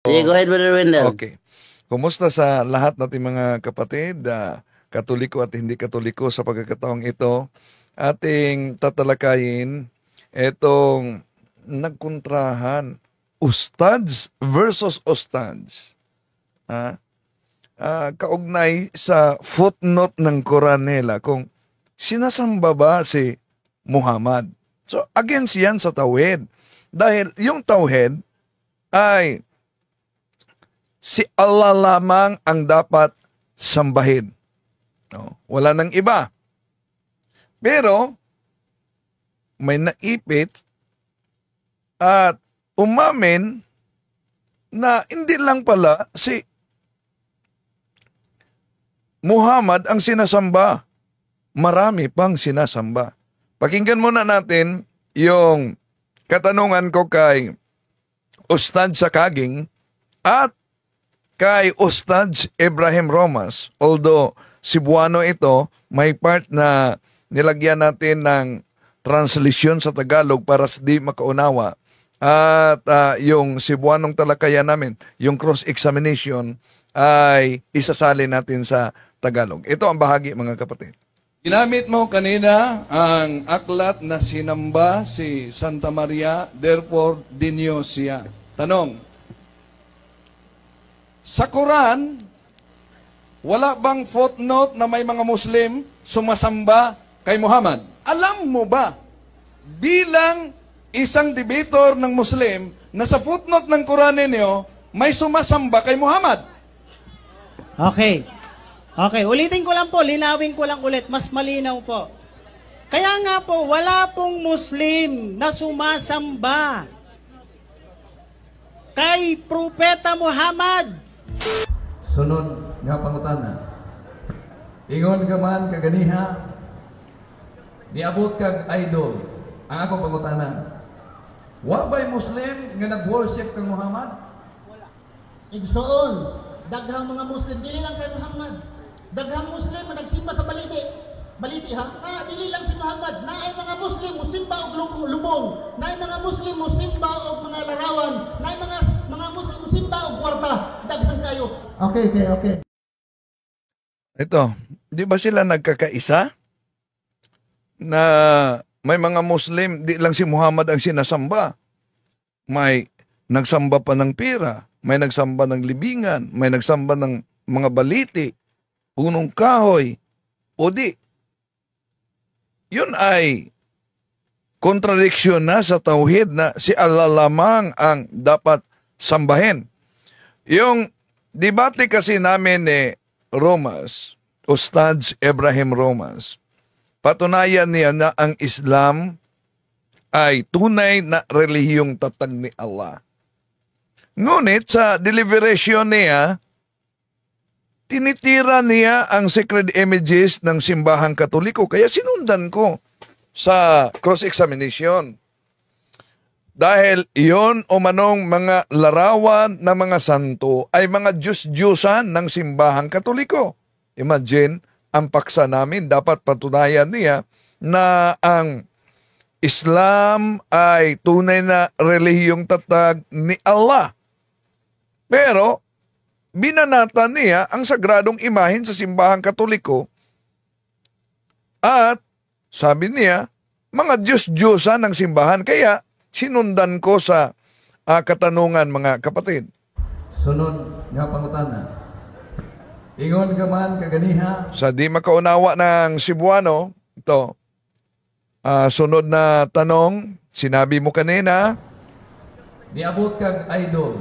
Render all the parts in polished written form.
Sige, go ahead, Brother Wendell. Okay. Kumusta sa lahat nating mga kapatid, Katoliko at hindi Katoliko sa pagkakataong ito? Ating tatalakayin itong nagkontrahan, ustads versus ustads. Kaugnay sa footnote ng Quran nila kung sinasamba ba si Muhammad. So, against yan sa tawhid. Dahil yung tawhid ay si Allah lamang ang dapat sambahin. No? Wala nang iba. Pero, may naipit at umamin na hindi lang pala si Muhammad ang sinasamba. Marami pang sinasamba. Pakinggan muna natin yung katanungan ko kay Ustad Sakaging at kay Ustad Ibrahim Romas. Although Cebuano ito, may part na nilagyan natin ng translation sa Tagalog para di makaunawa. At yung Cebuanong talakayan namin, yung cross-examination, ay isasali natin sa Tagalog. Ito ang bahagi, mga kapatid. Ginamit mo kanina ang aklat na sinamba si Santa Maria, therefore dinyo siya. Tanong, sa Quran, wala bang footnote na may mga Muslim sumasamba kay Muhammad? Alam mo ba, bilang isang debater ng Muslim, na sa footnote ng Quran ninyo, may sumasamba kay Muhammad? Okay. Okay, ulitin ko lang po, linawin ko lang ulit, mas malinaw po. Kaya nga po, wala pong Muslim na sumasamba kay Propeta Muhammad. Sunod nga pangutana. Ingon ka man kaganiha, niabot kag idol. Ang akong pangutana, wa ba'y Muslim nga nag-worship kang Muhammad? Igsoon, daghang mga Muslim, dili lang kay Muhammad. Daghang Muslim nga nagsimba sa baliti. Baliti ha? Dili lang si Muhammad. Naay mga Muslim musimba og lubong. Naay mga Muslim musimba og mga larawan. Naay mga Muslim musimba og kwarta. Daghang kayo. Okay. Ito, di ba sila nagkakaisa? Na may mga Muslim, di lang si Muhammad ang sinasamba. May nagsamba pa ng pira, may nagsamba ng libingan, may nagsamba ng mga baliti, punong kahoy, o di. Yun ay contradiction na sa tauhid na si Allah lamang ang dapat sambahin. Yung debate kasi namin ni Romas, Ustad Ibrahim Romas, patunayan niya na ang Islam ay tunay na relihiyong tatag ni Allah. Ngunit sa deliberation niya, tinitira niya ang sacred images ng simbahang Katoliko. Kaya sinundan ko sa cross-examination. Dahil iyon o manong mga larawan ng mga santo ay mga Diyos-Diyosan ng simbahang Katoliko. Imagine, ang paksa namin dapat patunayan niya na ang Islam ay tunay na relihiyong tatag ni Allah. Pero, binanata niya ang sagradong imahen sa simbahang Katoliko at sabi niya, mga Diyos-Diyosan ng simbahan. Kaya sinundan ko sa katanungan, mga kapatid. Sunod nga pangutana. Ingon ka man kaganiha, Sa di makaunawa ng Cebuano, ito, sunod na tanong, sinabi mo kanina, niabot kag idol.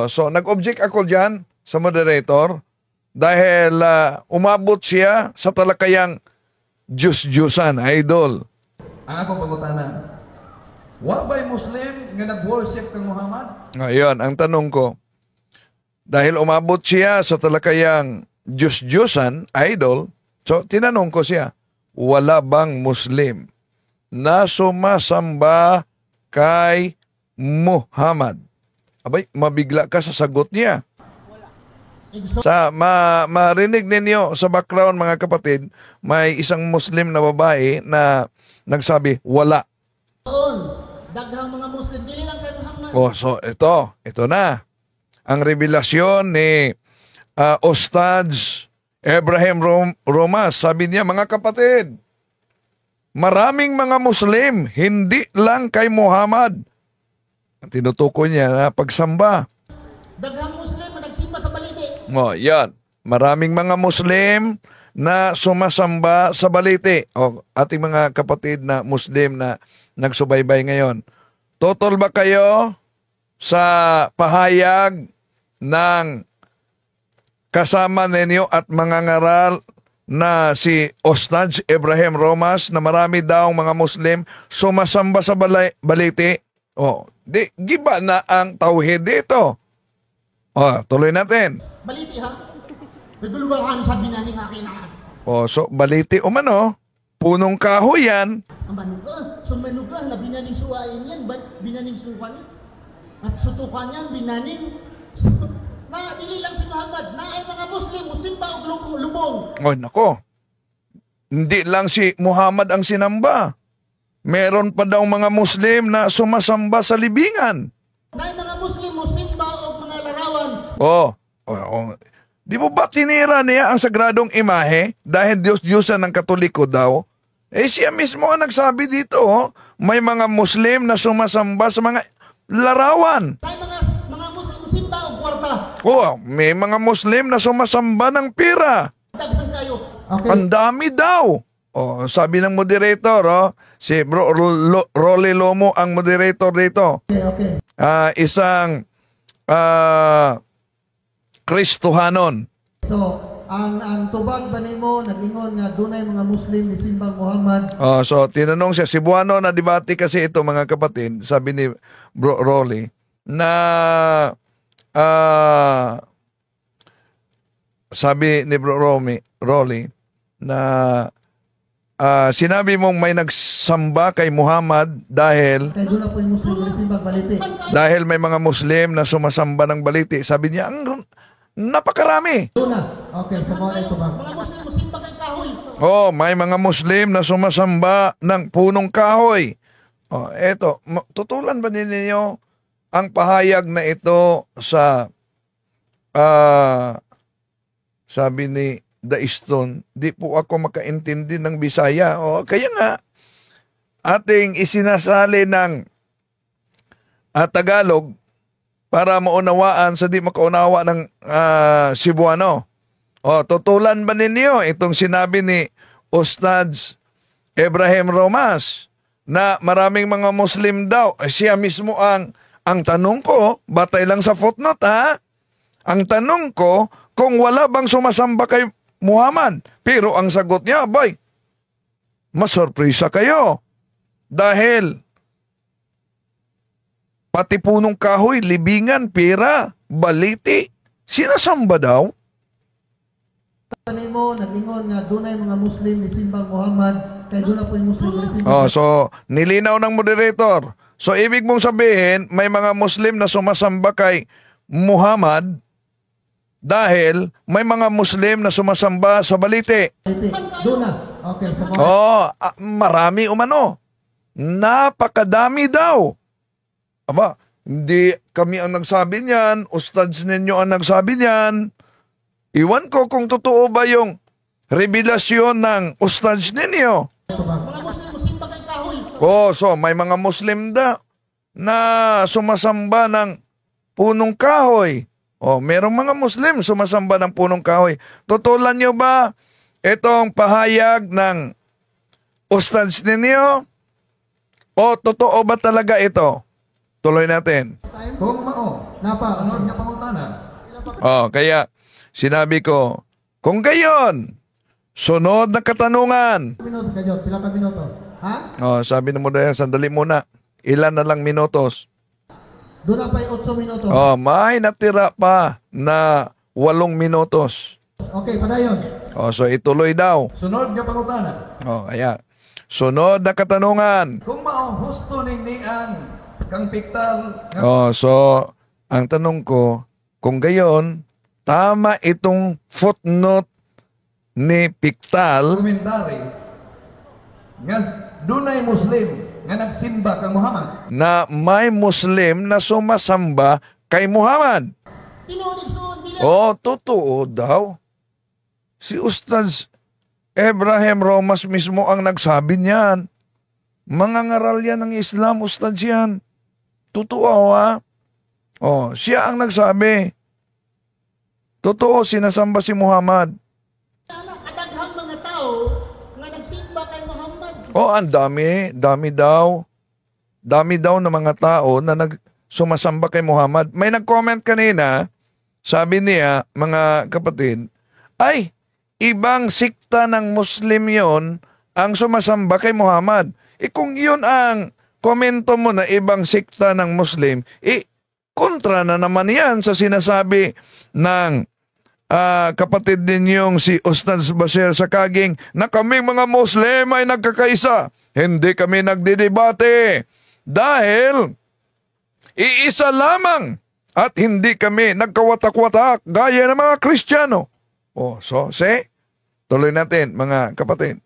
so nag-object ako dyan sa moderator dahil umabot siya sa talakayang Diyos-Diyosan, idol. Ang akong pangutana, wa ba'y Muslim nga nag-worship kang Muhammad? Ngayon, ang tanong ko, dahil umabot siya sa talakayang Diyos-Diyosan, idol, so tinanong ko siya, wala bang Muslim na sumasamba kay Muhammad? Abay, mabigla ka sa sagot niya. Sa marinig ninyo sa background, mga kapatid, may isang Muslim na babae na nagsabi, wala. Daghang mga Muslim, dili lang kay Muhammad. So ito na. ang revelasyon ni Ustaz Abraham Romas. Sabi niya, mga kapatid, maraming mga Muslim, hindi lang kay Muhammad. Tinutukoy niya na pagsamba. Daghang Muslim na nagsimba sa baliti. Yan. Maraming mga Muslim na sumasamba sa baliti. Ating mga kapatid na Muslim na nagsubaybay ngayon. Totoo ba kayo sa pahayag ng kasama ninyo at mga ngaral na si Ustaz Abraham Romas na marami daw mga Muslim sumasamba sa baliti? Giba na ang tauhid dito. Tuloy natin. Baliti ha? Nagulungan sa binaning akin na. So baliti umano, punong kahoy yan. Ang manuga, sumanuga na binaning suwain yan, binaning suwan yan. At sutukan yan, binaning. Na dili lang si Muhammad, na ay mga Muslim, musimba o lubong. Nako. Hindi lang si Muhammad ang sinamba. Meron pa daw mga Muslim na sumasamba sa libingan. Na ay mga Muslim, musimba o mga larawan. Di mo ba tinira niya ang sagradong imahe dahil Diyos-Diyosan ng Katoliko daw? Siya mismo ang nagsabi dito, may mga Muslim na sumasamba sa mga larawan. Na ay mga Muslim, musimba o kwarta. May mga Muslim na sumasamba ng pira. Daghan kayo. Okay. Ang dami daw. Sabi ng moderator, si Bro Rolly Lomo ang moderator dito. Okay. Isang Kristohanon. So, ang tubag ba nimo nag-ingon nga dunay mga Muslim ni simbang Muhammad? So tinanong siya, Cebuano na debate kasi ito mga kapatid, sabi ni Bro Rolly, na sabi ni Bro Rolly na sinabi mong may nagsamba kay Muhammad dahil Kaya doon na po yung Muslim ni simbang baliti. may mga Muslim na sumasamba ng baliti. Sabi niya, ang napakarami. Doon na. Okay, so mga ito ba? Mga Muslim, musimba kay kahoy. May mga Muslim na sumasamba ng punong kahoy. Eto, tutulan ba ninyo ang pahayag na ito sa sabi ni Daiston, di po ako makaintindi ng Bisaya. Kaya nga, ating isinasali ng Tagalog para maunawaan sa di makaunawa ng Cebuano. Tutulan ba ninyo itong sinabi ni Ustaz Abraham Romas na maraming mga Muslim daw? Siya mismo ang tanong ko, batay lang sa footnote ang tanong ko, kung wala bang sumasamba kay Muhammad? Pero ang sagot niya, masurpresa kayo. Dahil pati punong kahoy, libingan, pera, baliti, sinasamba daw. Nimo nag-ingon nga dunay mga Muslim ni simbang Muhammad. Kaya doon na po yung Muslim ni simbang So nilinaw ng moderator. So ibig mong sabihin, may mga Muslim na sumasamba kay Muhammad dahil may mga Muslim na sumasamba sa baliti. baliti. Doon na. Okay, so mga Marami umano. Napakadami daw. Hindi kami ang nagsabi niyan, ustads ninyo ang nagsabi niyan. Iwan ko kung totoo ba yung revelasyon ng ustads ninyo. Mga Muslim, musimba kay kahoy. So may mga Muslim na sumasamba ng punong kahoy. Merong mga Muslim sumasamba ng punong kahoy. Tutulan nyo ba itong pahayag ng ustads ninyo? Totoo ba talaga ito? Tuloy natin. Kung mao, napa. sunod nga pangutana. Kaya sinabi ko, kung gayon, sunod na katanungan. Minuto kayo, pila ka minuto. Ha? Sabi na mo dahil, sandali muna. Ilan na lang minutos? Doon na pa yung 8 minuto. May natira pa na 8 minutos. Okay, padayon. So ituloy daw. Sunod nga pangutana. Kaya, sunod na katanungan. Kung mao husto ning nian kang piktal nga So, ang tanong ko, kung gayon, tama itong footnote ni Piktal komentary nga dunay Muslim nga nagsimba kang Muhammad. na may Muslim na sumasamba kay Muhammad. Tinuod igsoon, dili Oh, totoo daw. Si Ustaz Abraham Romas mismo ang nagsabi niyan. Mga ngaral yan ng Islam, Ustaz yan. Totoo ha? Oh, siya ang nagsabi. Totoo, sinasamba si Muhammad. adaghang mga tao nga nagsimba kay Muhammad. Oh, ang dami daw. Dami daw na mga tao na sumasamba kay Muhammad. May nag-comment kanina, sabi niya, mga kapatid, ay, ibang sikta ng Muslim yon ang sumasamba kay Muhammad. Kung yun ang komento mo na ibang sikta ng Muslim, kontra na naman yan sa sinasabi ng kapatid ninyong si Ustaz Bashir Sakaging na kaming mga Muslim ay nagkakaisa. Hindi kami nagdidebate dahil iisa lamang at hindi kami nagkawatak-watak gaya ng mga Kristiyano. Oh, so, tuloy natin mga kapatid.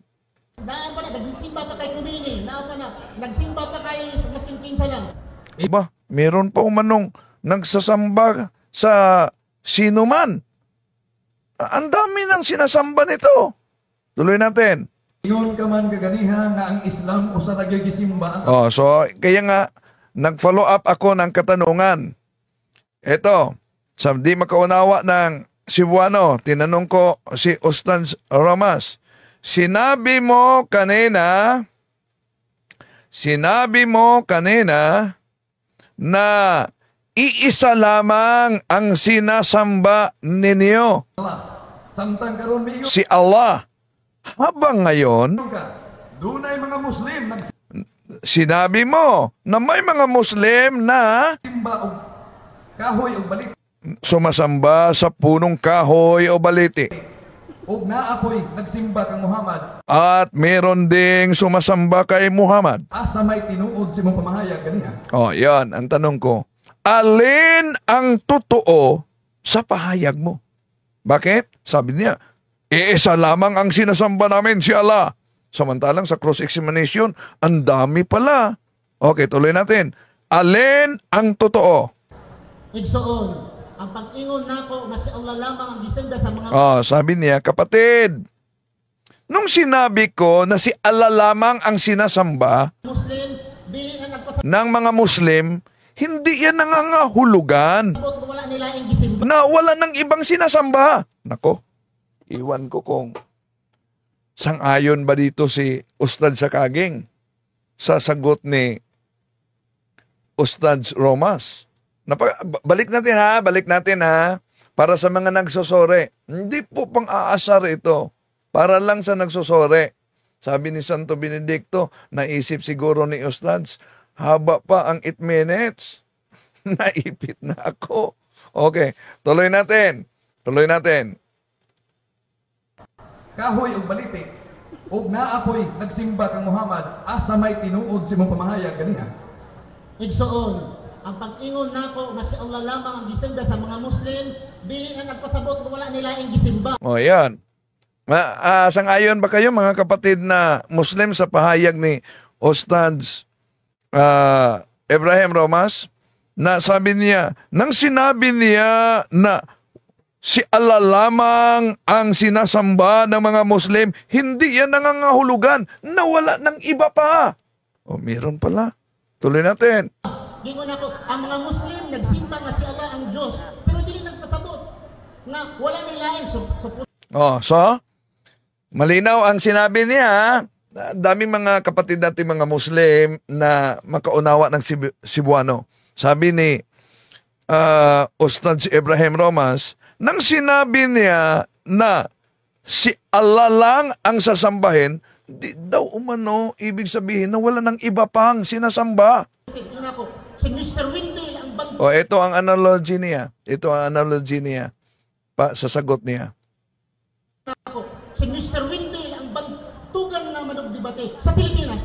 Daan pa na, nagsimba pa kay Kumini. Naan pa na, nagsimba pa kay masking kinsa lang. Ba, meron pa umanong nagsasamba sa sino man. Ang dami ng sinasamba nito. Tuloy natin. Ingon ka man kaganiha nga ang Islam usa ra gyud gisimba. Oh, so kaya nga nag-follow up ako ng katanungan. Ito, sa di makaunawa ng Cebuano, tinanong ko si Ustaz Romas. Sinabi mo kanina na iisa lamang ang sinasamba ninyo, Samtang karon miingon si Allah. Habang ngayon, ka, dunay mga Muslim sinabi mo na may mga Muslim na nagsimba og kahoy og balik sumasamba sa punong kahoy o baliti. og naapoy nagsimba kang Muhammad. At meron ding sumasamba kay Muhammad. Asa may tinuod si mong pamahayag ganiha? Oh, yan ang tanong ko. Alin ang totoo sa pahayag mo? Bakit? Sabi niya, iisa lamang ang sinasamba namin, si Allah. Samantalang sa cross-examination, ang dami pala. Okay, tuloy natin. Alin ang totoo? Igsoon, ang pag-ingon nako nga si Allah lamang ang gisimba sa mga Oh, sabi niya, kapatid, nung sinabi ko na si Allah lamang ang sinasamba Muslim, dili na nagpasabot ng mga Muslim, hindi yan nangangahulugan nga wala nila ang gisimba. na wala ng ibang sinasamba. Nako, iwan ko kung sang-ayon ba dito si Ustad Sakaging sa sagot ni Ustad Romas. Balik natin ha, para sa mga nagsusore. Hindi po pang-aasar ito, para lang sa nagsusore. Sabi ni Santo Benedicto, naisip siguro ni Ustads, haba pa ang 8 minutes. Naipit na ako. Okay, tuloy natin. Kahoy og baliti og naapoy nagsimba kang Muhammad. Asa may tinuod si mong pamahayag ganiha? Igsoon, ang pag-ingon nako nga si Allah lamang ang gisimba sa mga Muslim, dili na nagpasabot nga wala nila ang gisimba. O, yan. Sang-ayon ba kayo mga kapatid na Muslim sa pahayag ni Ustads Abraham Romas? Na sabi niya, nang sinabi niya na si Allah lamang ang sinasamba ng mga Muslim, hindi yan nangangahulugan na wala ng iba pa. O, meron pala. Tuloy natin. Gingon nako, ang mga Muslim nagsimba nga si Allah ang Diyos, pero dili nagpasabot nga wala nila ang So, malinaw ang sinabi niya. Daming mga kapatid natin mga Muslim na makaunawa ng Cebuano. Sabi ni Ustad Abraham Romas, nang sinabi niya na si Allah lang ang sasambahin, di daw umano ibig sabihin na wala ng iba pang sinasamba. Si Mr. Windel ang bang O, ito ang analogy niya. Sa sagot niya. si Mr. Windel ang bantugan nga manugdebate sa Pilipinas.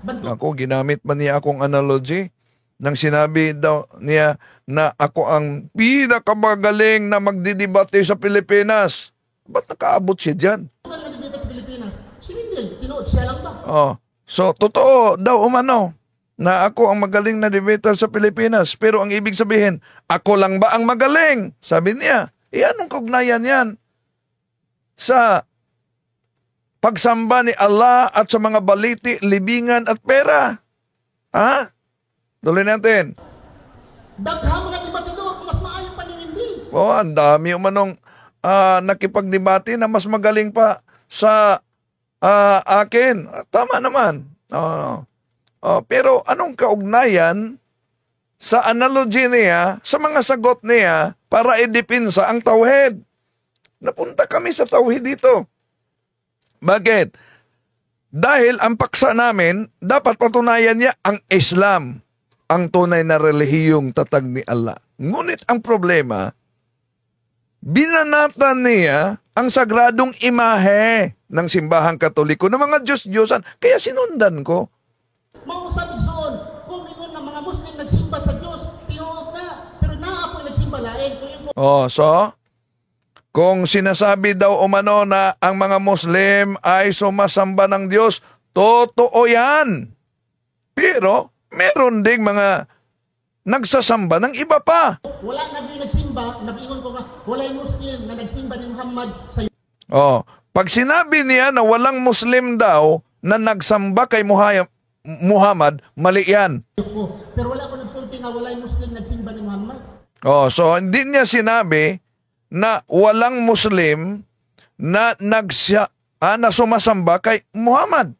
Ako, ginamit man niya akong analogy nang sinabi daw niya na ako ang pinakamagaling na magdidebate sa Pilipinas. Ba't nakaabot siya dyan? Bantugan nga debate sa Pilipinas. Si Windel, tinuod siya lang ba? Oh, so, totoo daw umano na ako ang magaling na debater sa Pilipinas. Pero ang ibig sabihin, ako lang ba ang magaling? Sabi niya. Anong kaugnayan yan sa pagsamba ni Allah at sa mga baliti, libingan at pera? Ha? Tuloy natin. Daghang mga debatidor mas maayo pa ni Windil. Ang dami umanong nakipagdebate na mas magaling pa sa akin. Tama naman. Pero anong kaugnayan sa analogy niya, sa mga sagot niya para idipinsa ang tauhid? Napunta kami sa tauhid dito. Bakit? Dahil ang paksa namin, dapat patunayan niya ang Islam, ang tunay na relihiyong tatag ni Allah. Ngunit ang problema, binanatan niya ang sagradong imahe ng simbahang Katoliko ng mga Diyos-Diyosan. Kaya sinundan ko. Mausap igsoon, kung ingon nga mga Muslim nagsimba sa Dios, tinuod na, pero naa po nagsimba lain. So, kung sinasabi daw umano na ang mga Muslim ay sumasamba ng Diyos, totoo yan. Pero, meron ding mga nagsasamba ng iba pa. Wala naging nagsimba, nag-ingon ko nga, walay Muslim na nagsimba ni Muhammad sa Pag sinabi niya na walang Muslim daw na nagsamba kay Muhammad, mali yan. ko. Pero wala ko nagsulti nga walay Muslim nagsimba ni Muhammad. So hindi niya sinabi na walang Muslim na na sumasamba kay Muhammad.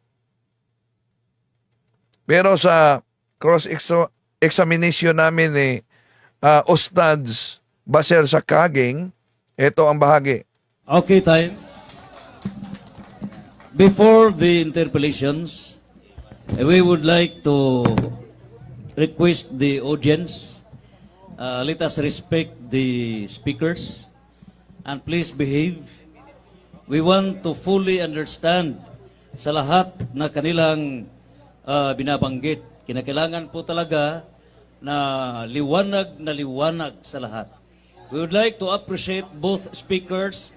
Pero sa cross-examination namin ni Ustads Baser sa Kaging, ito ang bahagi. Okay, time. Before the interpellations, we would like to request the audience, let us respect the speakers and please behave. We want to fully understand sa lahat na kanilang binabanggit. Kinakailangan po talaga na liwanag sa lahat. We would like to appreciate both speakers.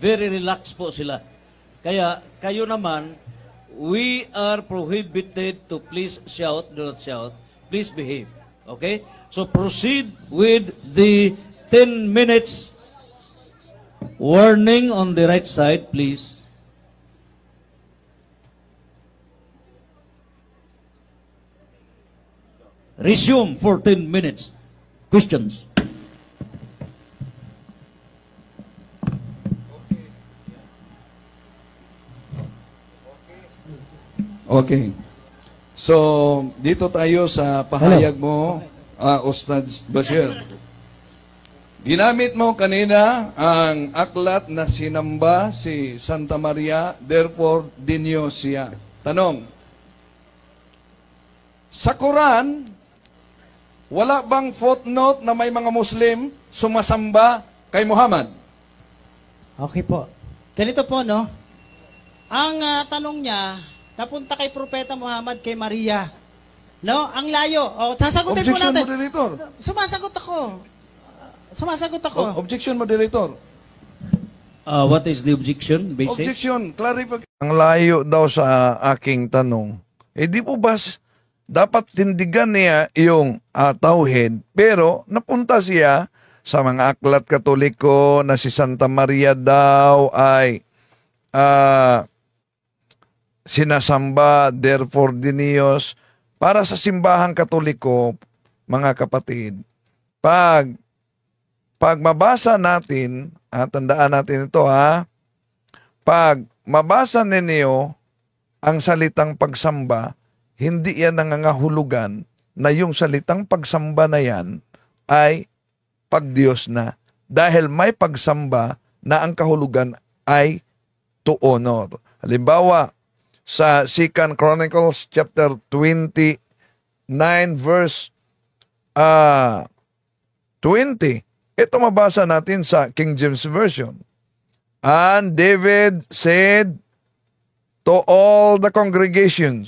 Very relaxed po sila. Kaya kayo naman, we are prohibited to please shout, do not shout. Please behave. Okay? So proceed with the 10 minutes warning on the right side, please. Resume for 10 minutes. Questions. Okay. So, dito tayo sa pahayag mo, Ustad Bashir. Ginamit mo kanina ang aklat na sinamba si Santa Maria, therefore dinyo siya. Tanong, sa Quran, wala bang footnote na may mga Muslim sumasamba kay Muhammad? Okay po. Ganito po, no? Ang tanong niya, napunta kay Propeta Muhammad, kay Maria. No? Ang layo. Sasagutin po Objection, natin. moderator. Sumasagot ako. Objection, moderator. What is the objection, basis? Objection, clarification. Ang layo daw sa aking tanong. Di po ba dapat tindigan niya yung tauhid, pero napunta siya sa mga aklat Katoliko na si Santa Maria daw ay sinasamba, therefore dinios. Para sa simbahang Katoliko, mga kapatid, pag mabasa natin, tandaan natin ito pag mabasa ninyo ang salitang pagsamba, hindi yan nangangahulugan na yung salitang pagsamba na yan ay pagdiyos na. Dahil may pagsamba na ang kahulugan ay to honor. Halimbawa, sa 2 Chronicles chapter 29 verse 20. Ito mabasa natin sa King James Version. And David said to all the congregation,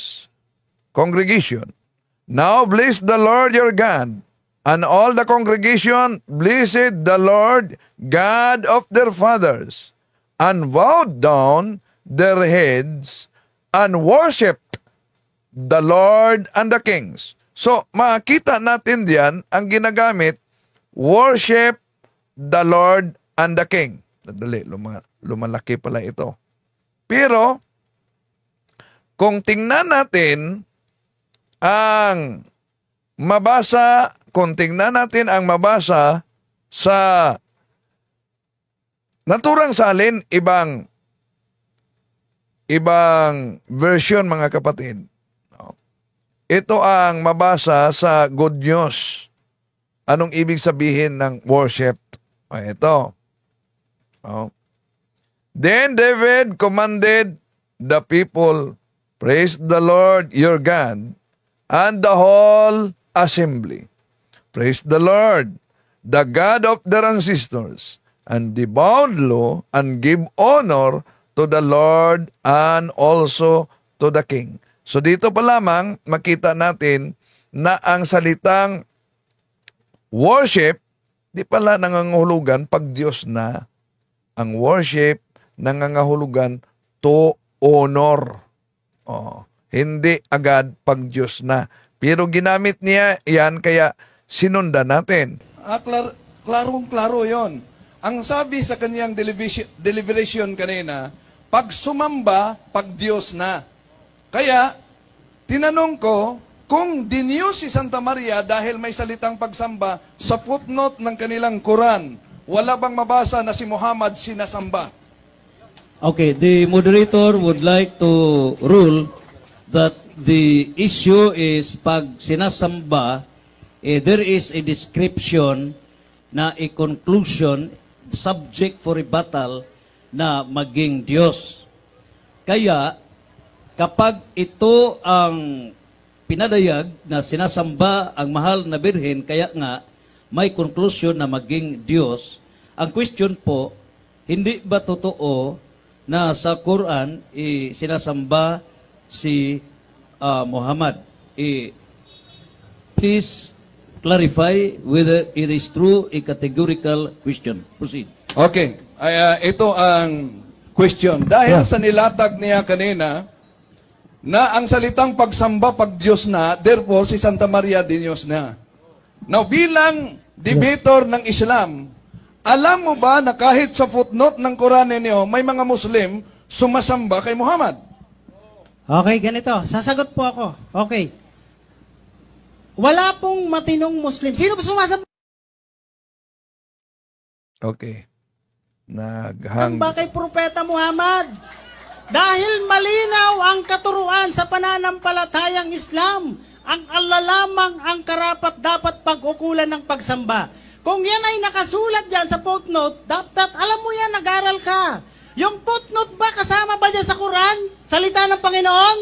now bless the Lord your God. And all the congregation blessed the Lord God of their fathers, and bowed down their heads and worshipped the Lord and the kings. So, makita natin diyan ang ginagamit, worship the Lord and the king. Dali, lumalaki pala ito. Pero, kung tingnan natin ang mabasa sa naturang salin, ibang version, mga kapatid. Ito ang mabasa sa Good News. Anong ibig sabihin ng worship? Ito. Then David commanded the people, praise the Lord your God, and the whole assembly. Praise the Lord, the God of their ancestors, and devour low and give honor to the Lord and also to the King. So dito pa lamang makita natin na ang salitang worship, di pala nangangahulugan pag Diyos na. Ang worship, nangangahulugan to honor. Hindi agad pag Diyos na. Pero ginamit niya yan, kaya sinundan natin. Klarong-klaro yon. Ang sabi sa kanyang deliberation kanina, pag sumamba, pag Diyos na. Kaya, tinanong ko, kung diniyos si Santa Maria dahil may salitang pagsamba sa footnote ng kanilang Quran, wala bang mabasa na si Muhammad sinasamba? Okay, the moderator would like to rule that the issue is pag sinasamba, there is a description na a conclusion subject for rebuttal na maging Diyos. Kaya, kapag ito ang pinadayag na sinasamba ang mahal na birhen, kaya nga may conclusion na maging Diyos, ang question po, hindi ba totoo na sa Quran sinasamba si Muhammad? Please clarify whether it is true, a categorical question. Proceed. Okay, ito ang question. Dahil sa nilatag niya kanina, na ang salitang pagsamba pag Diyos na, therefore si Santa Maria din Diyos na. Now, bilang debater ng Islam, alam mo ba na kahit sa footnote ng Quran ninyo, may mga Muslim sumasamba kay Muhammad? Okay, ganito. Sasagot po ako. Okay. Wala pong matinong Muslim. Sino po sumasamba? Okay. Ang kay Propeta Muhammad. Dahil malinaw ang katuruan sa pananampalatayang Islam, ang Allah lamang ang karapat dapat pag-ukulan ng pagsamba. Kung yan ay nakasulat dyan sa footnote, dapat alam mo yan, nag-aral ka. Yung footnote ba, kasama ba dyan sa Quran? Salita ng Panginoon?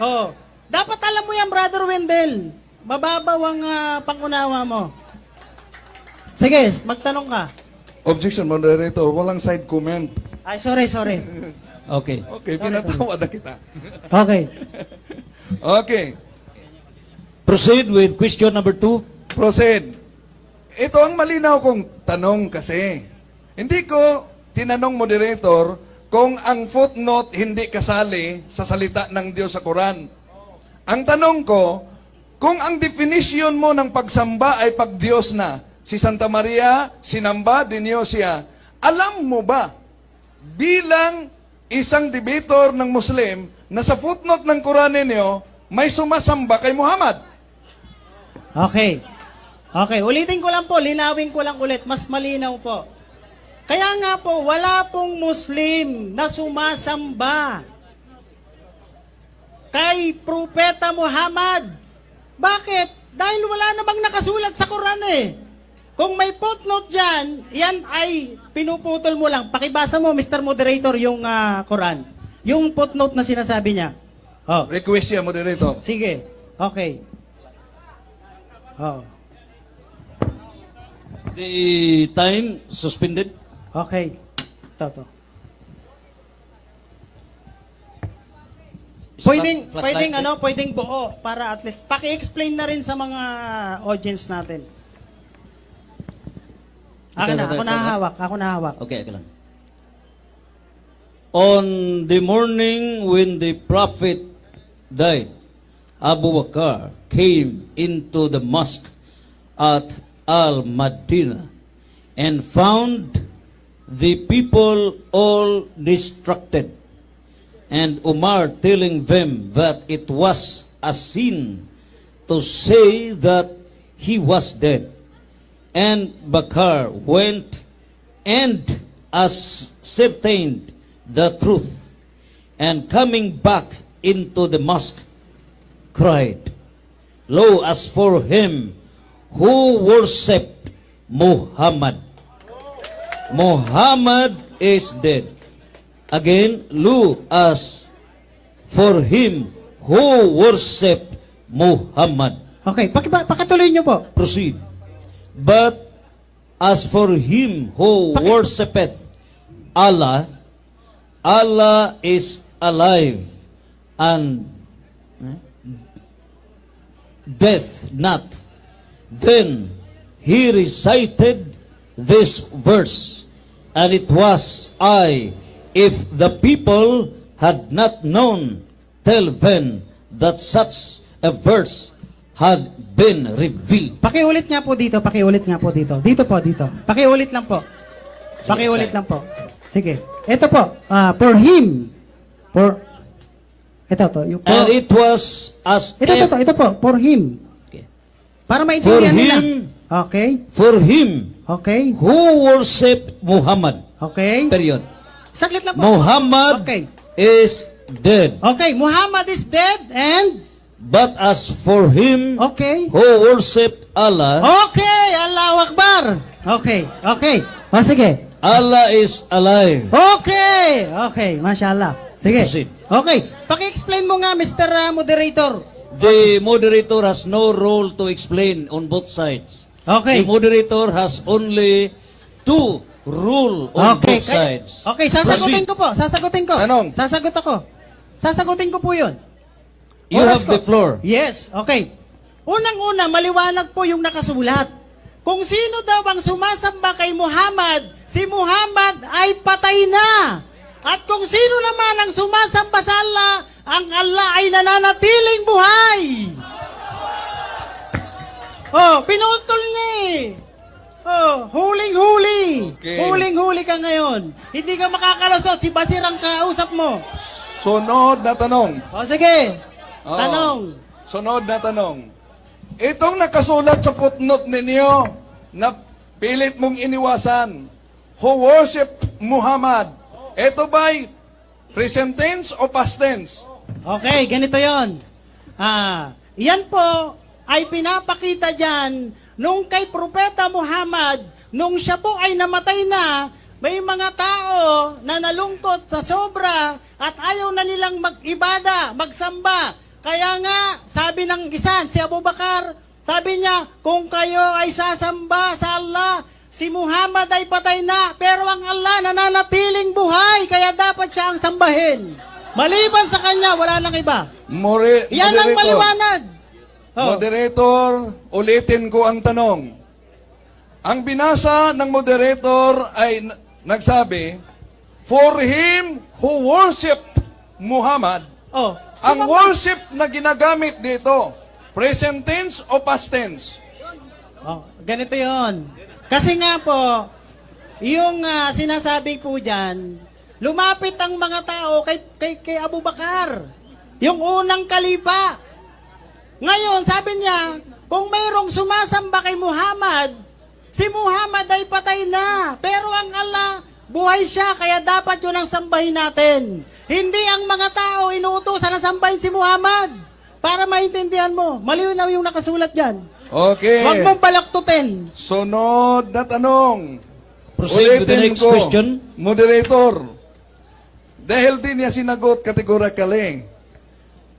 Oh, dapat alam mo yan, Brother Wendell. Mababaw ang pangunawa mo. Sige, magtanong ka. Objection, moderator. Walang side comment. Ay, sorry. Okay. Okay, pinatawa na kita. Okay. Okay, Proceed with question number 2. proceed. Ito ang malinaw kong tanong kasi. Hindi ko tinanong moderator kung ang footnote hindi kasali sa salita ng Diyos sa Quran. Ang tanong ko, kung ang definition mo ng pagsamba ay pag Diyos na, si Santa Maria, sinamba din Diyos siya, alam mo ba, bilang isang debater ng Muslim, na sa footnote ng Quran ninyo, may sumasamba kay Muhammad? Okay. Okay, ulitin ko lang po, linawin ko lang ulit, mas malinaw po. Kaya nga po, wala pong Muslim na sumasamba kay Propeta Muhammad. Bakit? Dahil wala namang nakasulat sa Quran eh. Kung may footnote dyan, yan ay pinuputol mo lang. Pakibasa mo, Mr. Moderator, yung Quran. Yung footnote na sinasabi niya. Oh. Request siya, moderator. Sige. Okay. Oh. The time suspended. Okay. Ito. Pwedeng buo para at least paki-explain na rin sa mga audience natin. Ako nahahawak. Okay, ako lang. On the morning when the prophet died, Abu Bakr came into the mosque at Al-Madinah and found the people all distracted, and Umar telling them that it was a sin to say that he was dead. And Bakr went and ascertained the truth, and coming back into the mosque, cried, Lo, as for him who worshipped Muhammad, Muhammad is dead. Again, lo, as for him who worshipped Muhammad. Okay, pakituloy nyo po. Proceed. But as for him who worshipeth Allah, Allah is alive and death not. Then he recited this verse, and it was I, if the people had not known till then that such a verse had been revealed. Pakiulit nga po dito, pakiulit nga po dito. Dito po, dito. Pakiulit lang po. Pakiulit lang po. Sige. Ito po, for him, ito to, yung And it was as ito po, for him. Okay. Para For maintindihan nila. him, Okay. for him Okay. who worshipped Muhammad. Okay. Period. Saglit lang po. Muhammad Okay. is dead. Okay, Muhammad is dead and But as for him okay. who worshipped Allah, Okay, Allahu Akbar. Okay, okay. O sige. Allah is alive. Okay, okay, mashallah. Sige. Proceed. Okay, paki-explain mo nga, Mr. Moderator. The moderator has no role to explain on both sides. Okay. The moderator has only to rule on Okay, both sides. okay, sasagutin Proceed. ko po, sasagutin ko. Tanong. Sasagot ako. Sasagutin ko po yun. You Oras have the ko. floor. Yes, okay. Unang-una, maliwanag po yung nakasulat. Kung sino daw ang sumasamba kay Muhammad, si Muhammad ay patay na. At kung sino naman ang sumasamba sa Allah, ang Allah ay nananatiling buhay. Oh, pinutol niya eh. Oh, huling-huli. Okay. Huling-huli ka ngayon. Hindi ka makakalusot, si Basir ang kausap mo. Sunod na tanong. O sige, Oo. tanong. Sunod na tanong. Itong nakasulat sa footnote ninyo na pilit mong iniwasan, who worship Muhammad, ito ba'y present tense o past tense? Okay, ganito yon. Yan po ay pinapakita dyan nung kay Propeta Muhammad, nung siya po ay namatay na, may mga tao na nalungkot sa sobra at ayaw na nilang mag-ibada, magsamba. Kaya nga, sabi ng isa, si Abu Bakar, sabi niya, kung kayo ay sasamba sa Allah, si Muhammad ay patay na, pero ang Allah nananatiling buhay, kaya dapat siya ang sambahin. Maliban sa kanya, wala nang iba. Yan ang maliwanag. Oh. Moderator, ulitin ko ang tanong. Ang binasa ng moderator ay nagsabi, for him who worshipped Muhammad, Oh. ang worship na ginagamit dito, present tense o past tense? Oh, ganito yon. Kasi nga po, yung sinasabi po dyan, lumapit ang mga tao kay Abu Bakar. Yung unang kalipa. Ngayon, sabi niya, kung mayroong sumasamba kay Muhammad, si Muhammad ay patay na. Pero ang Allah, buhay siya, kaya dapat yun ang sambahin natin. Hindi ang mga tao inuutosan na sambahin si Muhammad. Para maintindihan mo, malinaw yung nakasulat dyan. Okay. Huwag mong balaktutin. Sunod na tanong. Proceed with the next question. Moderator, dahil din niya sinagot categorically,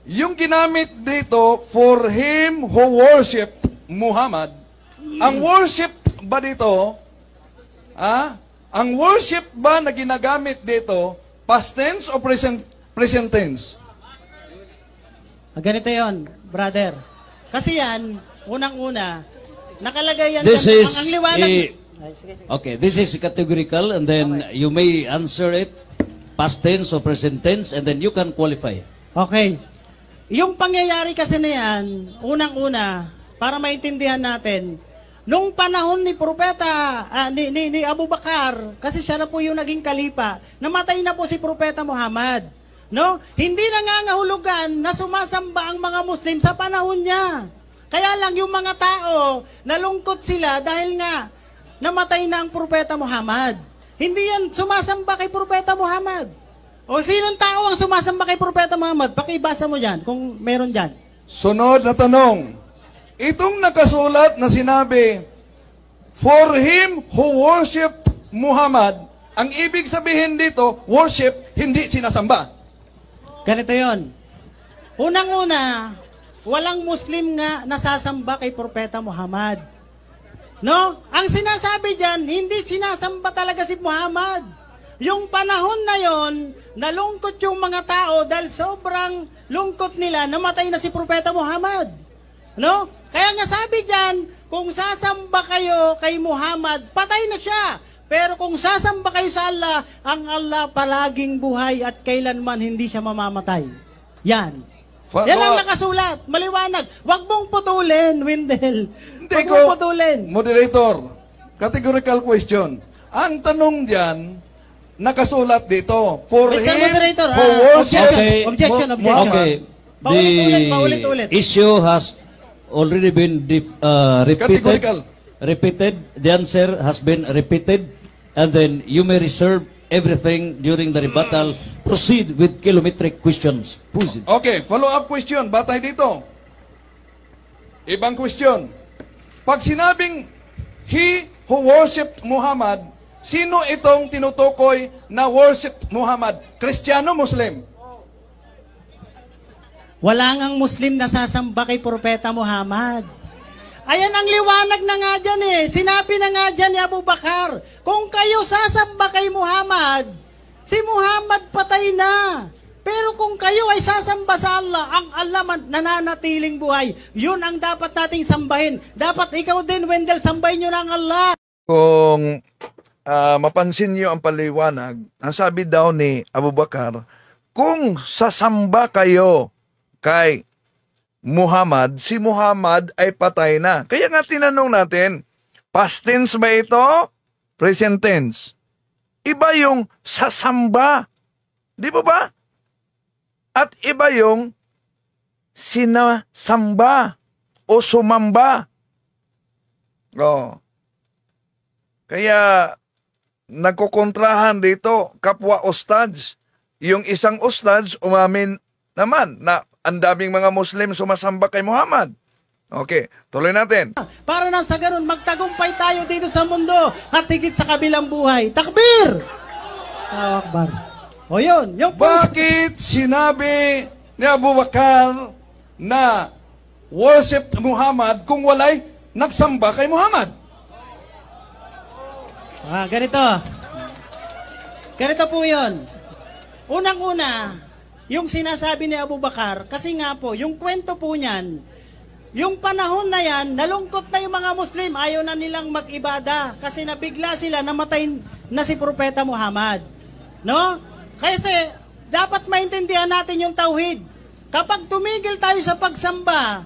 yung ginamit dito, for him who worshipped Muhammad, ang worship ba dito, ang worship ba na ginagamit dito, past tense o present tense? Ganito yon, brother. Kasi yan, unang-una, nakalagay yan. This dyan, is ang liwanag. okay, this is categorical, and then you may answer it past tense or present tense, and then you can qualify. Okay. yung pangyayari kasi na yan, unang-una, para maintindihan natin, nung panahon ni Propeta, ni Abu Bakar, kasi siya na po yung naging kalipa, namatay na po si Propeta Muhammad. No? Hindi nangangahulugan na sumasamba ang mga Muslim sa panahon niya. Kaya lang yung mga tao, nalungkot sila dahil nga namatay na ang Propeta Muhammad. Hindi yan sumasamba kay Propeta Muhammad. O sinong tao ang sumasamba kay Propeta Muhammad? Pakibasa mo dyan, kung meron dyan. Sunod na tanong. Itong nakasulat na sinabi, for him who worshiped Muhammad, ang ibig sabihin dito, worship, hindi sinasamba. Ganito yon. Unang-una, walang Muslim nga nasasamba kay Propeta Muhammad. No? Ang sinasabi dyan, hindi sinasamba talaga si Muhammad. Yung panahon na yon, nalungkot yung mga tao dahil sobrang lungkot nila, namatay na si Propeta Muhammad. No? Kaya nga sabi dyan, kung sasamba kayo kay Muhammad, patay na siya. Pero kung sasamba kayo sa Allah, ang Allah palaging buhay at kailanman hindi siya mamamatay. Yan. Yan ang nakasulat. Maliwanag. Huwag mong putulin, Wendell. Hindi Huwag ko, mong putulin. moderator, categorical question. Ang tanong diyan, nakasulat dito, for Mr. him Moderator, who worshiped Okay. Objection. Okay. Paulit-ulit. The issue has already been Categorical. repeated. The answer has been repeated. And then you may reserve everything during the rebuttal. Proceed with kilometric questions. Proceed. Okay, follow-up question. Batay dito. Ibang question. Pag sinabing, he who worshipped Muhammad, sino itong tinutukoy na worshipped Muhammad? Kristiyano, Muslim? Wala ngang Muslim na sasamba kay Propeta Muhammad. Ayan ang liwanag na nga dyan eh. Sinabi na nga dyan ni Abu Bakar, kung kayo sasamba kay Muhammad, si Muhammad patay na. Pero kung kayo ay sasamba sa Allah, ang Allah nananatiling buhay. Yun ang dapat nating sambahin. Dapat ikaw din, Wendell, sambahin nyo ng Allah. Kung mapansin niyo ang paliwanag, ang sabi daw ni Abu Bakar, kung sasamba kayo kay Muhammad, si Muhammad ay patay na. Kaya nga tinanong natin, past tense ba ito? Present tense. Iba yung sasamba. Di ba ba? At iba yung sinasamba o sumamba. Oh. Kaya nagkukontrahan dito, kapwa ustads. Yung isang ustads umamin naman na ang daming mga Muslim sumasamba kay Muhammad. Okay, tuloy natin. Para na sa ganun, magtagumpay tayo dito sa mundo at higit sa kabilang buhay. Takbir! Allahu Akbar. O yun, yung Bakit sinabi ni Abu Bakar na worshipped Muhammad kung walay nagsamba kay Muhammad? Ganito. Ganito po yun. Unang-una, yung sinasabi ni Abu Bakar, kasi nga po, yung kwento po niyan, yung panahon na yan, nalungkot na yung mga Muslim, ayaw na nilang mag-ibada, kasi nabigla sila, namatay na si Propeta Muhammad. No? Kasi, dapat maintindihan natin yung tauhid. Kapag tumigil tayo sa pagsamba,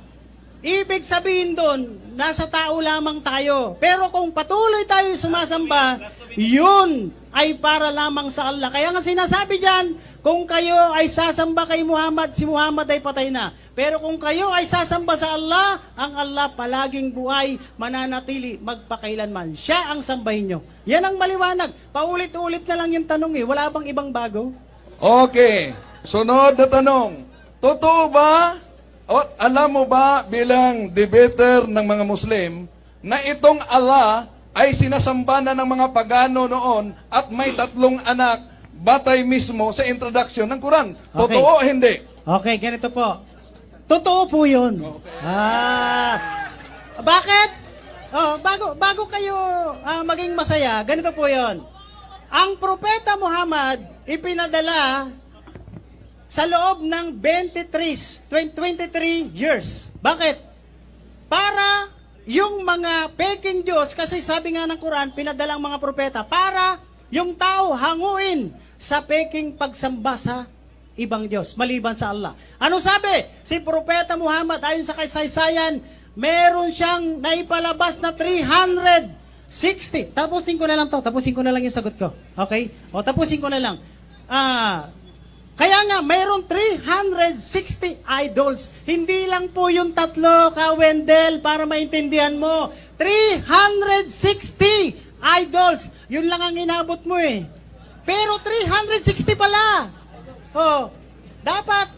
ibig sabihin doon, nasa tao lamang tayo. Pero kung patuloy tayo sumasamba, yun ay para lamang sa Allah. Kaya nga sinasabi dyan, kung kayo ay sasamba kay Muhammad, si Muhammad ay patay na. Pero kung kayo ay sasamba sa Allah, ang Allah palaging buhay, mananatili, magpakailanman. Siya ang sambahin nyo. Yan ang maliwanag. Paulit-ulit na lang yung tanong eh. Wala bang ibang bago? Okay, sunod na tanong. Totoo ba, o alam mo ba bilang debater ng mga Muslim, na itong Allah ay sinasamba na ng mga pagano noon at may 3 anak, batay mismo sa introduction ng Quran? Totoo o hindi? Okay, ganito po. Totoo po yun. Okay. Bakit? Bago kayo maging masaya, ganito po yun. Ang Propeta Muhammad ipinadala sa loob ng 23 years. Bakit? Para yung mga peking Diyos, kasi sabi nga ng Quran, pinadalang mga propeta, para yung tao hanguin sa peking pagsamba sa ibang Diyos, maliban sa Allah. Ano sabi? Si Propeta Muhammad, ayon sa kasaysayan, meron siyang naipalabas na 360. Tapusin ko na lang to. Tapusin ko na lang yung sagot ko. Okay? O, tapusin ko na lang. Kaya nga, mayroon 360 idols. Hindi lang po yung tatlo, Ka Wendell, para maintindihan mo. 360 idols. Yun lang ang inabot mo eh. Pero 360 pala. Oh, dapat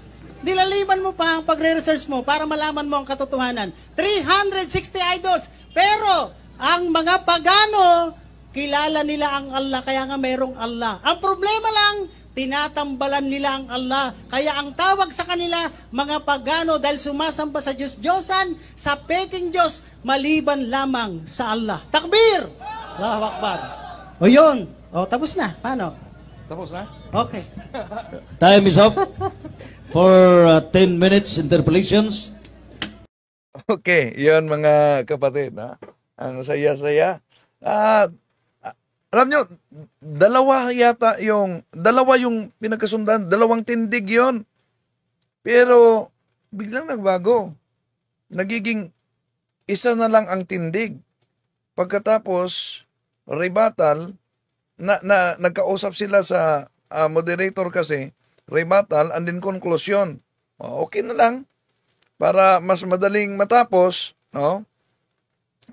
nilaliman mo pa ang pagre-research mo para malaman mo ang katotohanan. 360 idols. Pero ang mga pagano, kilala nila ang Allah, kaya nga mayroong Allah. Ang problema lang, tinatambalan nila ang Allah. Kaya ang tawag sa kanila, mga pagano, dahil sumasamba sa Diyos-Diyosan, sa peking Diyos, maliban lamang sa Allah. Takbir! Allahu Akbar. O yun. O, tapos na. Paano? Tapos na? Okay. Time is up for 10 minutes interpolations. Okay, yun mga kapatid. Ha? Ang saya-saya. Alam nyo, dalawa yung pinagkasundan, dalawang tindig yon. Pero biglang nagbago. Nagiging isa na lang ang tindig. Pagkatapos, rebuttal, nagkausap sila sa moderator kasi, rebuttal and then conclusion. Okay na lang. Para mas madaling matapos, no?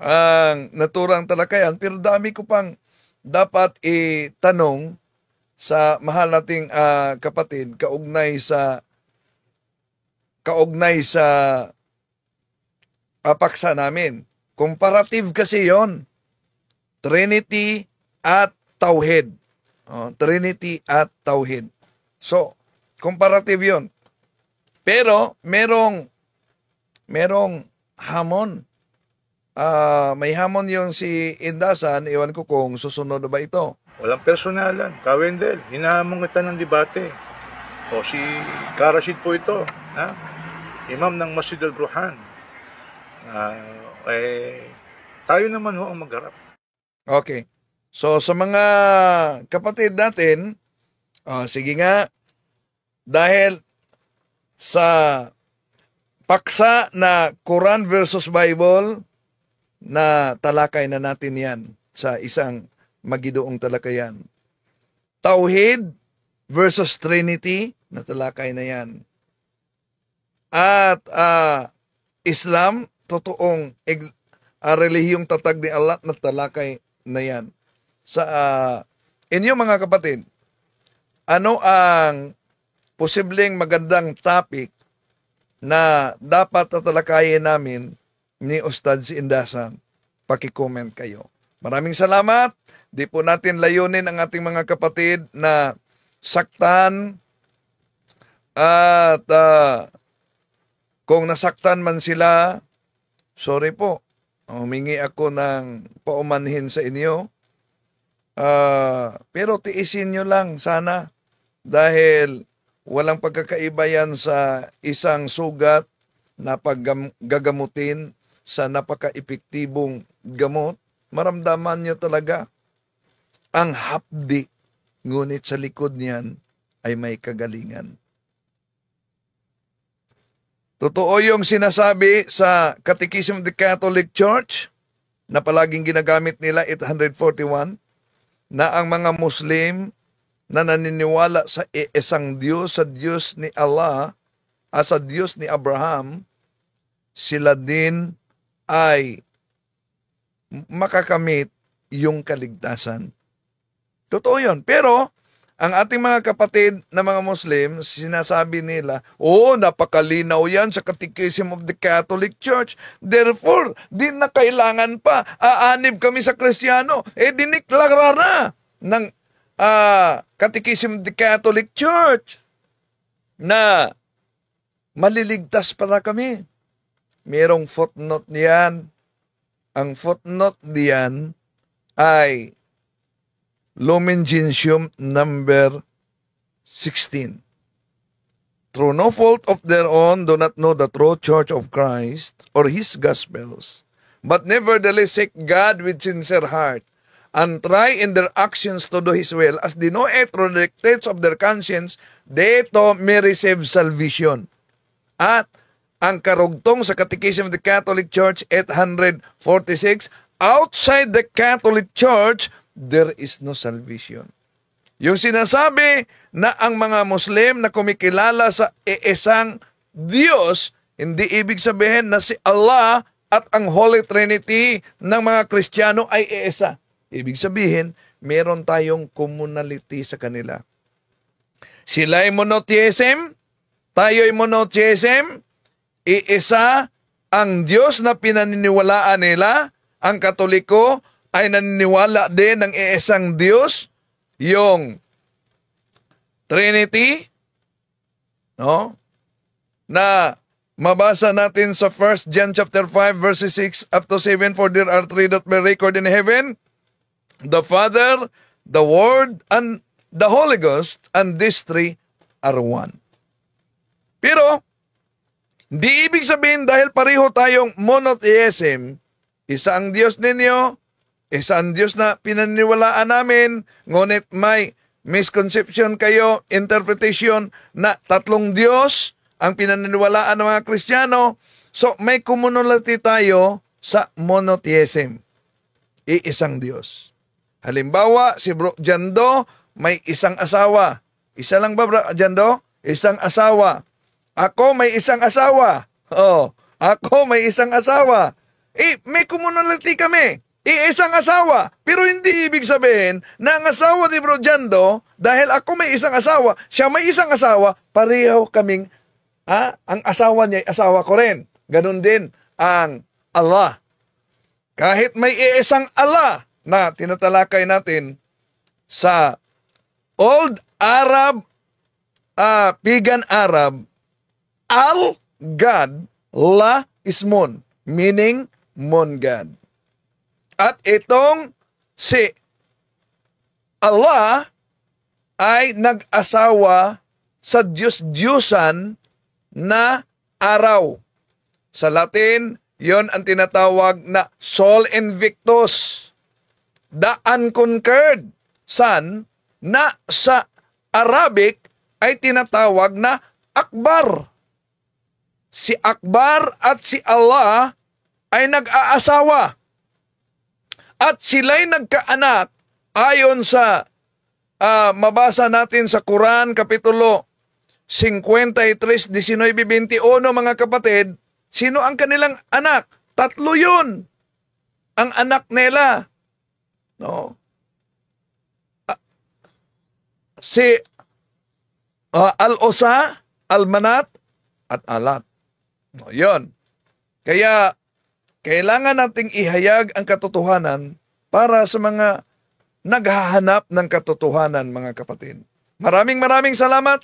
Ang naturang talakayan. Pero dami ko pang dapat itanong sa mahal nating kapatid kaugnay sa paksa namin. Comparative kasi yon. Trinity at Tauhid. Trinity at Tauhid. So, comparative yon. Pero merong hamon. May hamon yung si Indasan, iwan ko kung susunod na ba ito. Walang personalan. Ka Wendell, hinahamon kita ng debate. O si Karashid po ito, ha? Imam ng Masjid al-Burhan. Tayo naman ho ang magharap. Okay. So sa mga kapatid natin, sige nga, dahil sa paksa na Quran versus Bible, na talakay na natin yan sa isang magidoong talakayan. Tauhid versus Trinity, na talakay na yan. At Islam, totoong relihiyong tatag ni Allah, na talakay na yan. Sa inyo mga kapatid, ano ang posibleng magandang topic na dapat tatalakayin namin ni Ustad si Indasan? Paki-comment kayo. Maraming salamat. Di po natin layunin ang ating mga kapatid na saktan at kung nasaktan man sila, sorry po. Humingi ako ng paumanhin sa inyo. Pero tiisin nyo lang sana dahil walang pagkakaiba yan sa isang sugat na paggagamutin sa napaka-epektibong gamot. Maramdaman nyo talaga ang hapdi, ngunit sa likod niyan ay may kagalingan. Totoo yung sinasabi sa Catechism of the Catholic Church na palaging ginagamit nila 841 na ang mga Muslim na naniniwala sa isang Diyos, sa Diyos ni Allah, sa Diyos ni Abraham, sila din ay makakamit yung kaligtasan. Totoo yun. Pero, ang ating mga kapatid na mga Muslim, sinasabi nila, napakalinaw yan sa Catechism of the Catholic Church. Therefore, di na kailangan pa. Aanib kami sa Kristiyano. Diniklara na ng Catechism of the Catholic Church na maliligtas para kami. Merong footnote niyan. Ang footnote diyan ay Lumen Gentium number 16. Through no fault of their own, do not know the true church of Christ or His Gospels, but nevertheless seek God with sincere heart, and try in their actions to do His will, as they know it through the dictates of their conscience, they to may receive salvation. At ang karugtong sa Catechism of the Catholic Church 846, outside the Catholic Church, there is no salvation. Yung sinasabi na ang mga Muslim na kumikilala sa iisang Diyos, hindi ibig sabihin na si Allah at ang Holy Trinity ng mga Kristiyano ay iisa. Ibig sabihin, meron tayong communality sa kanila. Sila'y monotheism, tayo'y monotheism, iisa ang Diyos na pinaniniwalaan nila. Ang Katoliko ay naniniwala din ng iisang Diyos, yung Trinity, no? Na mabasa natin sa 1 John chapter 5 verses 6 up to 7, for there are three that may record in heaven, the Father, the Word, and the Holy Ghost, and these three are one. Pero, di ibig sabihin dahil pareho tayong monotheism, isa ang Diyos ninyo, isa ang Diyos na pinaniniwalaan namin, ngunit may misconception kayo, interpretation na tatlong Diyos ang pinaniniwalaan ng mga Kristiyano. So, may communality tayo sa monotheism. Iisang Diyos. Halimbawa, si Bro Jando may isang asawa. Isa lang ba, Bro Jando? Isang asawa. Ako may isang asawa. Oh, ako may isang asawa. May communality kami. Isang asawa. Pero hindi ibig sabihin na ang asawa ni Bro Jando, dahil ako may isang asawa, siya may isang asawa, pareho kaming, ang asawa niya, asawa ko rin. Ganon din ang Allah. Kahit may isang Allah na tinatalakay natin sa Old Arab, Pagan Arab, Al-God, La Ismon, meaning Mon God. At itong si Allah ay nag-asawa sa Diyos-Diyusan na araw. Sa Latin, yon ang tinatawag na Sol Invictus, the unconquered sun, na sa Arabic ay tinatawag na Akbar. Si Akbar at si Allah ay nag-aasawa. At sila'y nagkaanak ayon sa mabasa natin sa Quran, Kapitulo 53, 19-21, mga kapatid. Sino ang kanilang anak? Tatlo yun. Ang anak nila. No? Si Al-Osa, Al-Manat, at Alat. No, yun. Kaya, kailangan nating ihayag ang katotohanan para sa mga naghahanap ng katotohanan, mga kapatid. Maraming salamat.